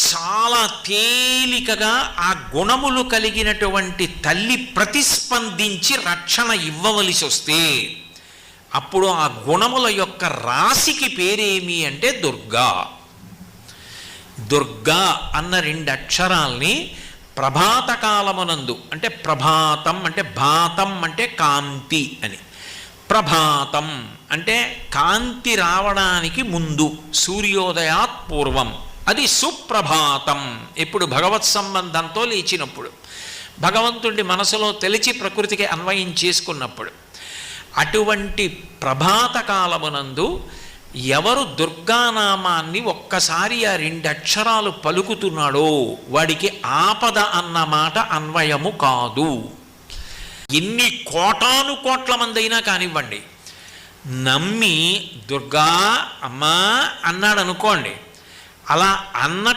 చాలా తేలికగా ఆ గుణములు కలిగినటువంటి తల్లి ప్రతిస్పందించి రక్షణ ఇవ్వవలసి వస్తే అప్పుడు ఆ గుణముల యొక్క రాశికి పేరేమి అంటే దుర్గా. దుర్గా అన్న 2 అక్షరాల్ని ప్రభాత కాలమునందు, అంటే ప్రభాతం అంటే భాతం అంటే కాంతి అని, ప్రభాతం అంటే కాంతి రావడానికి ముందు, సూర్యోదయాత్ పూర్వం, అది సుప్రభాతం ఎప్పుడు భగవత్ సంబంధంతో లేచినప్పుడు, భగవంతుడి మనసులో తెలిచి ప్రకృతికి అన్వయం చేసుకున్నప్పుడు. అటువంటి ప్రభాత కాలమునందు ఎవరు దుర్గానామాన్ని ఒక్కసారి ఆ 2 అక్షరాలు పలుకుతున్నాడో వాడికి ఆపద అన్న మాట అన్వయము కాదు. ఎన్ని కోటాను కోట్ల మంది అయినా కానివ్వండి, నమ్మి దుర్గా అమ్మా అన్నాడు అనుకోండి, అలా అన్నట్టు